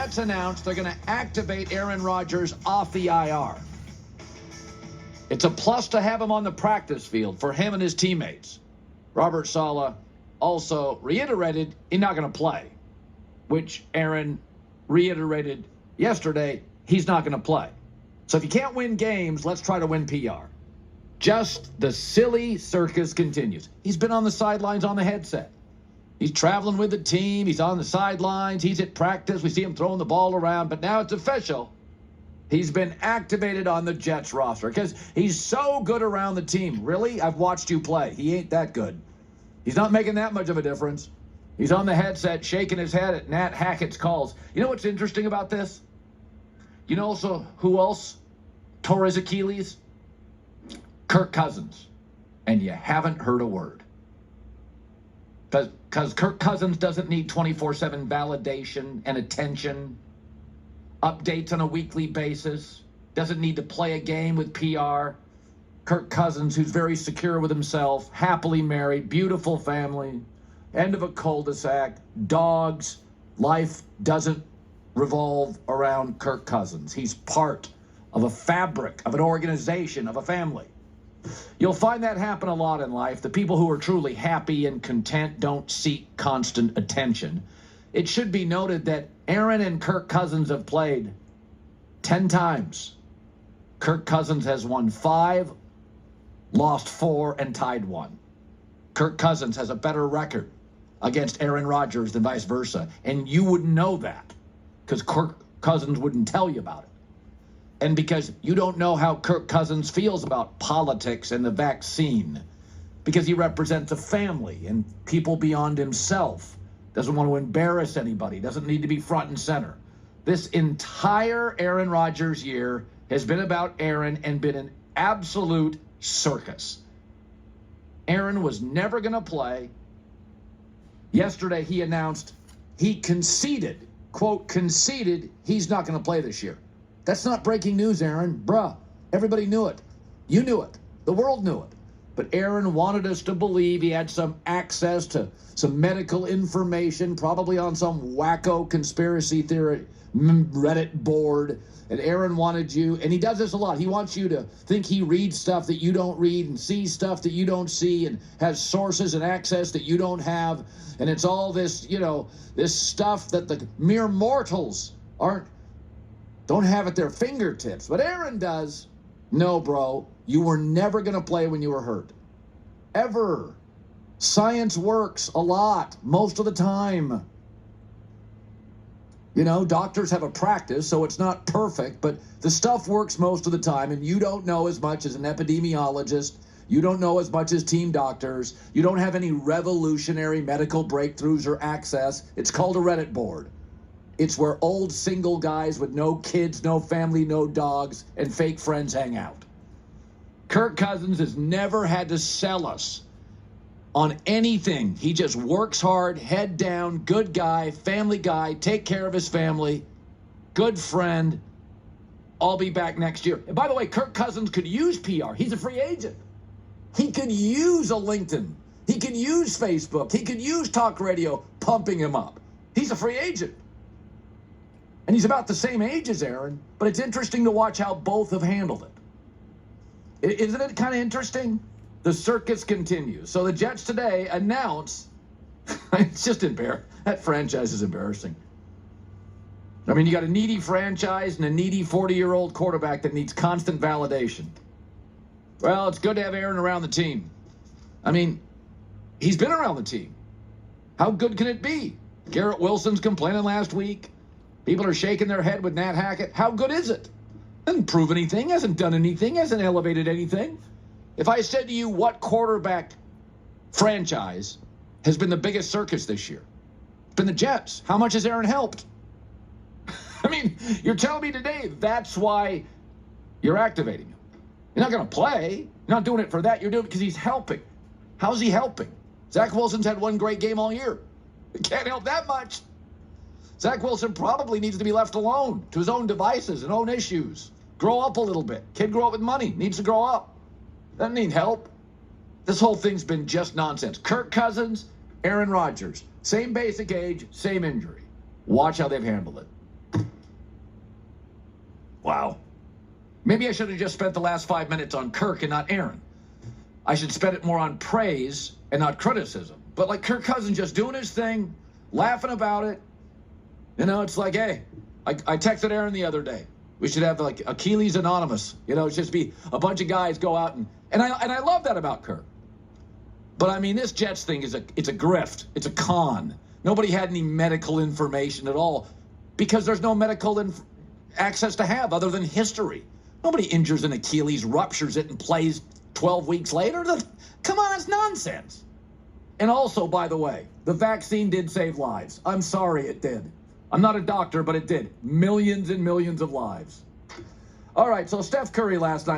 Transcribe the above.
Jets announced they're going to activate Arron Rodgers off the IR. It's a plus to have him on the practice field for him and his teammates. Robert Saleh also reiterated he's not going to play, which Arron reiterated yesterday he's not going to play. So if you can't win games, let's try to win PR. Just the silly circus continues. He's been on the sidelines on the headset. He's traveling with the team. He's on the sidelines. He's at practice. We see him throwing the ball around. But now it's official. He's been activated on the Jets roster because he's so good around the team. Really? I've watched you play. He ain't that good. He's not making that much of a difference. He's on the headset shaking his head at Nat Hackett's calls. You know what's interesting about this? You know also who else tore his Achilles? Kirk Cousins. And you haven't heard a word. Because Kirk Cousins doesn't need 24/7 validation and attention, updates on a weekly basis, doesn't need to play a game with PR. Kirk Cousins, who's very secure with himself, happily married, beautiful family, end of a cul-de-sac, dogs. Life doesn't revolve around Kirk Cousins. He's part of a fabric, of an organization, of a family. You'll find that happen a lot in life. The people who are truly happy and content don't seek constant attention. It should be noted that Arron and Kirk Cousins have played 10 times. Kirk Cousins has won 5, lost 4, and tied 1. Kirk Cousins has a better record against Arron Rodgers than vice versa. And you wouldn't know that because Kirk Cousins wouldn't tell you about it. And because you don't know how Kirk Cousins feels about politics and the vaccine, because he represents a family and people beyond himself, doesn't want to embarrass anybody, doesn't need to be front and center. This entire Arron Rodgers year has been about Arron and been an absolute circus. Arron was never going to play. Yesterday he announced he conceded, quote, conceded he's not going to play this year. That's not breaking news, Arron. Bruh, everybody knew it. You knew it. The world knew it. But Arron wanted us to believe he had some access to some medical information, probably on some wacko conspiracy theory Reddit board. And Arron wanted you, and he does this a lot. He wants you to think he reads stuff that you don't read and sees stuff that you don't see and has sources and access that you don't have. And it's all this, this stuff that the mere mortals don't have at their fingertips. But Arron does. No, bro, you were never going to play when you were hurt. Ever. Science works a lot, most of the time. Doctors have a practice, so it's not perfect, but the stuff works most of the time, and you don't know as much as an epidemiologist. You don't know as much as team doctors. You don't have any revolutionary medical breakthroughs or access. It's called a Reddit board. It's where old single guys with no kids, no family, no dogs, and fake friends hang out. Kirk Cousins has never had to sell us on anything. He just works hard, head down, good guy, family guy, take care of his family, good friend. I'll be back next year. And by the way, Kirk Cousins could use PR. He's a free agent. He could use a LinkedIn. He could use Facebook. He could use talk radio pumping him up. He's a free agent. And he's about the same age as Arron, but it's interesting to watch how both have handled it. Isn't it kind of interesting? The circus continues. So the Jets today announce, it's just embarrassing. That franchise is embarrassing. I mean, you got a needy franchise and a needy 40-year-old quarterback that needs constant validation. Well, it's good to have Arron around the team. I mean, he's been around the team. How good can it be? Garrett Wilson's complaining last week. People are shaking their head with Nat Hackett. How good is it? Hasn't proved anything, hasn't done anything, hasn't elevated anything. If I said to you what quarterback franchise has been the biggest circus this year, it's been the Jets. How much has Arron helped? I mean, you're telling me today that's why you're activating him. You're not going to play. You're not doing it for that. You're doing it because he's helping. How's he helping? Zach Wilson's had one great game all year. He can't help that much. Zach Wilson probably needs to be left alone to his own devices and own issues. Grow up a little bit. Kid grow up with money. Needs to grow up. Doesn't need help. This whole thing's been just nonsense. Kirk Cousins, Arron Rodgers. Same basic age, same injury. Watch how they've handled it. Wow. Maybe I should have just spent the last 5 minutes on Kirk and not Arron. I should spend it more on praise and not criticism. But like Kirk Cousins just doing his thing, laughing about it. You know, it's like, hey, I texted Arron the other day. We should have like Achilles Anonymous. You know, it's just be a bunch of guys go out and I love that about Kirk. But I mean, this Jets thing it's a grift. It's a con. Nobody had any medical information at all because there's no medical access to have other than history. Nobody injures an Achilles, ruptures it, and plays 12 weeks later. Come on, that's nonsense. And also, by the way, the vaccine did save lives. I'm sorry it did. I'm not a doctor, but it did. Millions and millions of lives. All right, so Steph Curry last night